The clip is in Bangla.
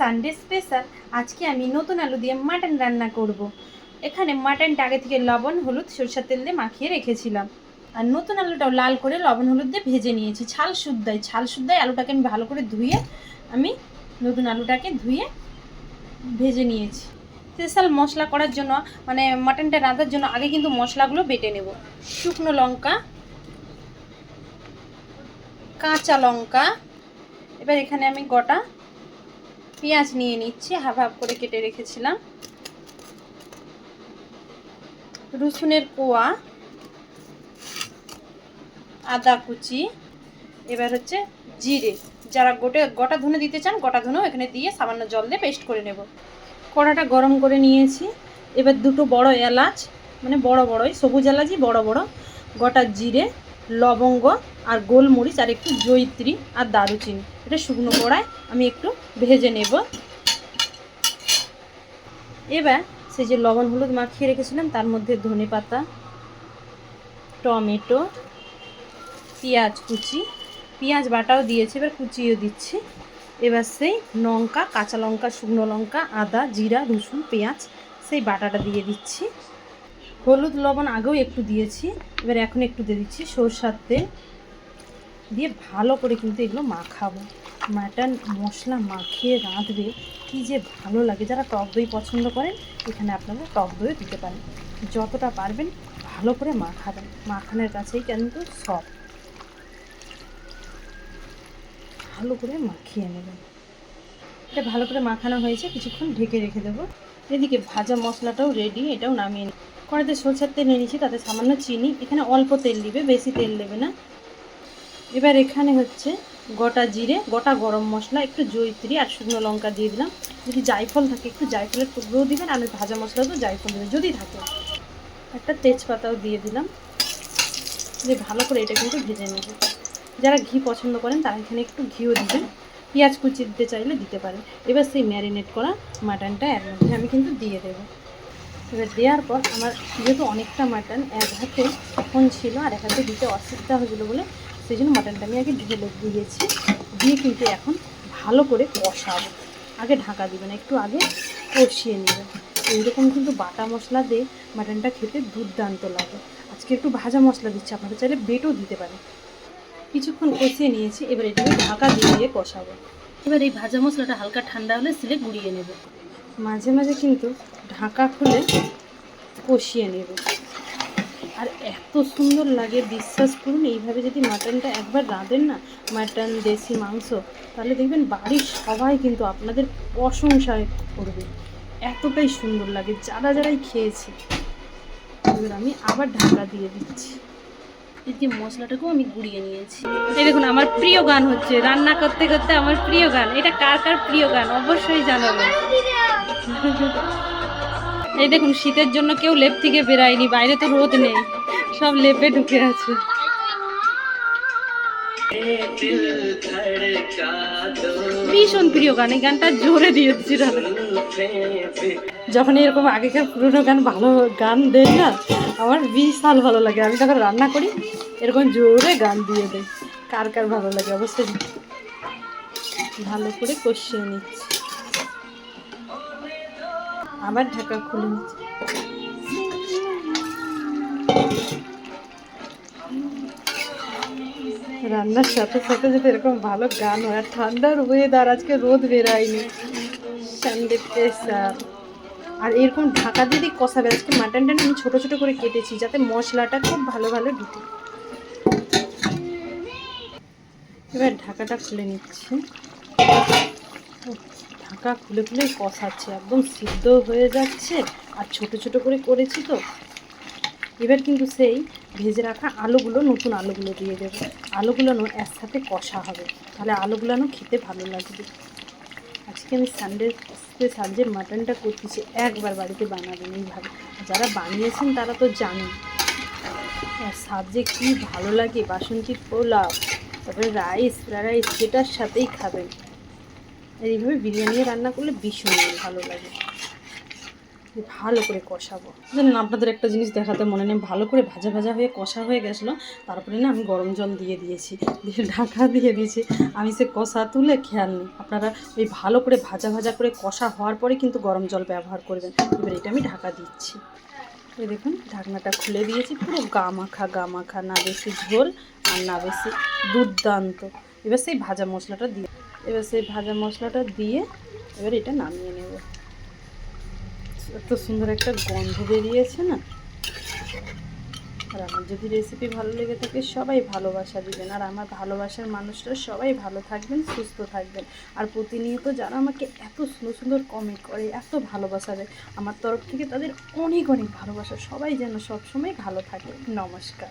Sunday special. আজকে আমি নতুন আলু দিয়ে মাটন রান্না করব। এখানে মাটনটা আগে থেকে লবণ হলুদ সরষের তেল দিয়ে মাখিয়ে রেখেছিলাম, আর নতুন আলুটাও লাল করে লবণ হলুদ দিয়ে ভেজে নিয়েছি। ছাল শুদ্ধায় আলুটাকে আমি ভালো করে ধুয়ে নতুন আলুটাকে ধুয়ে ভেজে নিয়েছি। স্পেশাল মশলা করার জন্য মানে মাটনটা রাঁধার জন্য আগে কিন্তু মশলাগুলো বেটে নেব। শুকনো লঙ্কা, কাঁচা লঙ্কা, এবার এখানে আমি গোটা পেঁয়াজ নিয়ে নিচ্ছি, হাফ হাফ করে কেটে রেখেছিলাম, রসুনের কোয়া, আদা কুচি, এবার হচ্ছে জিরে। যারা গোটা ধনে দিতে চান গোটা ধনেও এখানে দিয়ে সামান্য জল দিয়ে পেস্ট করে নেব। কড়াটা গরম করে নিয়েছি। এবার দুটো বড় এলাচ, মানে বড়ই সবুজ এলাচই বড়, গোটা জিরে, লবঙ্গ আর গোলমরিচ আর একটু জয়িত্রী আর দারুচিনি, এটা শুকনো কড়ায় আমি একটু ভেজে নেব। এবার সেই যে লবণ হলুদ মাখিয়ে রেখেছিলাম তার মধ্যে ধনেপাতা, টমেটো, পেঁয়াজ কুচি, পেঁয়াজ বাটাও দিয়েছি, এবার কুচিও দিচ্ছি। এবার সেই লঙ্কা, কাঁচা লঙ্কা, শুকনো লঙ্কা, আদা, জিরা, রসুন, পেঁয়াজ সেই বাটাটা দিয়ে দিচ্ছি। হলুদ লবণ আগেও একটু দিয়েছি, এবার এখন একটু দিয়ে দিচ্ছি সরষের তেল দিয়ে ভালো করে কিন্তু এগুলো মাখাবো। মাটন মশলা মাখিয়ে রাঁধবে কি যে ভালো লাগে। যারা টক দই পছন্দ করেন এখানে আপনারা টক দইও দিতে পারেন। যতটা পারবেন ভালো করে মাখাবেন, মাখানোর কাছেই কিন্তু সব। ভালো করে মাখিয়ে নেবেন। এটা ভালো করে মাখানো হয়েছে, কিছুক্ষণ ঢেকে রেখে দেবো। এদিকে ভাজা মশলাটাও রেডি, এটাও নামিয়ে নিই। কড়াইতে সরষের তেল নিয়ে নিচ্ছি, তাতে সামান্য চিনি, এখানে অল্প তেল দিবে, বেশি তেল দেবে না। এবার এখানে হচ্ছে গোটা জিরে, গোটা গরম মশলা, একটু জয়িত্রী আর শুকনো লঙ্কা দিয়ে দিলাম। যদি জায়ফল থাকে একটু জায়ফলের টুকরোও দিবেন, আর ভাজা মশলাতেও জায়ফল দেবেন যদি থাকে। একটা তেজপাতাও দিয়ে দিলাম, দিয়ে ভালো করে এটা কিন্তু ভেজে নেব। যারা ঘি পছন্দ করেন তারা এখানে একটু ঘিও দিবেন, পেঁয়াজ কুচি দিতে চাইলে দিতে পারেন। এবার সেই ম্যারিনেট করা মাটনটা এর মধ্যে আমি কিন্তু দিয়ে দেবো। এবার দেওয়ার পর আমার যেহেতু অনেকটা মাটন এক হাতে তখন ছিল আর এক হাতে দিতে অসুবিধা হয়েছিলো বলে সেই জন্য মাটনটা আমি আগে ঢেলে দিয়েছি। দিয়ে কিন্তু এখন ভালো করে কষাবো। আগে ঢাকা দিবেন, একটু আগে কষিয়ে নেবেন। এইরকম কিন্তু বাটা মশলা দিয়ে মাটনটা খেতে দুর্দান্ত লাগে। আজকে একটু ভাজা মশলা দিচ্ছি, আপনারা চাইলে বেটও দিতে পারেন। কিছুক্ষণ কষিয়ে নিয়েছি, এবার এটাকে ঢাকা দিয়ে কষাবো। এবার এই ভাজা মশলাটা হালকা ঠান্ডা হলে সিলে গুঁড়িয়ে নেব। মাঝে মাঝে কিন্তু ঢাকা খুলে কষিয়ে নেব। আর এত সুন্দর লাগে বিশ্বাস করুন, এইভাবে যদি মাটনটা একবার রাঁধেন না, মাটন দেশি মাংস, তাহলে দেখবেন বাড়ির সবাই কিন্তু আপনাদের প্রশংসায় করবে। এতটাই সুন্দর লাগে যারাই খেয়েছে। এবার আমি আবার ঢাকা দিয়ে দিচ্ছি। এদিকে মশলাটাকেও আমি গুঁড়িয়ে নিয়েছি। এই দেখুন আমার প্রিয় গান হচ্ছে রান্না করতে করতে, আমার প্রিয় গান। এটা কার কার প্রিয় গান অবশ্যই জানাবেন। এই দেখুন শীতের জন্য কেউ লেপ থেকে বেরায়নি, বাইরে তো রোদ নেই, সব লেপে ঢুকে আছে। ভীষণ প্রিয় গান, এই গানটা জোরে দিয়েছি। যখন এরকম আগেকার পুরোনো গান ভালো গান দেন না, আমার বিশাল ভালো লাগে। আমি তখন রান্না করি এরকম জোরে গান দিয়ে দেয়। কার কার ভালো লাগে অবশ্যই। ভালো করে কষিয়ে নিচ্ছি, আবার ঢাকা খুলে নিচ্ছি। রান্নার সাথে সাথে যদি এরকম ভালো গান হয়, আর ঠান্ডার ওয়েদার, আজকে রোদ বেরায়নি, সানডে স্পেশাল। আর এরকম ঢাকা দিয়ে কষাবে। আজকে মাটনটা আমি ছোটো ছোটো করে কেটেছি যাতে মশলাটা খুব ভালো ঢুকে। এবার ঢাকাটা খুলে নিচ্ছি। ঢাকা খুলে খুলে কষাচ্ছে, একদম সিদ্ধ হয়ে যাচ্ছে। আর ছোটো ছোটো করে করেছি তো। এবার কিন্তু সেই ভেজে রাখা আলুগুলো, নতুন আলুগুলো দিয়ে দেবো। আলুগুলো এর সাথে কষা হবে, তাহলে আলুগুলো খেতে ভালো লাগবে। আজকে আমি সানডে স্পেশাল যে মাটনটা করতেছি, একবার বাড়িতে বানাবেন এইভাবে। যারা বানিয়েছেন তারা তো জানেন স্বাদ যে কী ভালো লাগে। বাসন্তী পোলাও, তারপরে রাইস, ফ্রাইড রাইস, যেটার সাথেই খাবেন। এইভাবে বিরিয়ানি রান্না করলে ভীষণ ভালো লাগে। ভালো করে কষাবো। জানেন, আপনাদের একটা জিনিস দেখাতে মনে নেই, ভালো করে ভাজা ভাজা হয়ে কষা হয়ে গেছিলো, তারপরে না আমি গরম জল দিয়ে দিয়েছি, দিয়ে ঢাকা দিয়ে দিয়েছি। আমি সে কষা তুলে খেয়াল নেই। আপনারা ওই ভালো করে ভাজা ভাজা করে কষা হওয়ার পরে কিন্তু গরম জল ব্যবহার করবেন। এবার এটা আমি ঢাকা দিচ্ছি। এই দেখুন ঢাকনাটা খুলে দিয়েছি, পুরো গা মাখা, না বেশি ঝোল আর না বেশি, দুর্দান্ত। এবার সেই ভাজা মশলাটা দিয়ে এবার এটা নামিয়ে নেব। এত সুন্দর একটা গন্ধ বেরিয়েছে না। আর আমার যদি রেসিপি ভালো লেগে থাকে সবাই ভালোবাসা দিবেন, আর আমার ভালোবাসার মানুষরা সবাই ভালো থাকবেন, সুস্থ থাকবেন। আর প্রতিনিয়ত যারা আমাকে এত সুন্দর সুন্দর কমেন্ট করে, এত ভালোবাসা দেয়, আমার তরফ থেকে তাদের অনেক অনেক ভালোবাসা। সবাই যেন সবসময় ভালো থাকে। নমস্কার।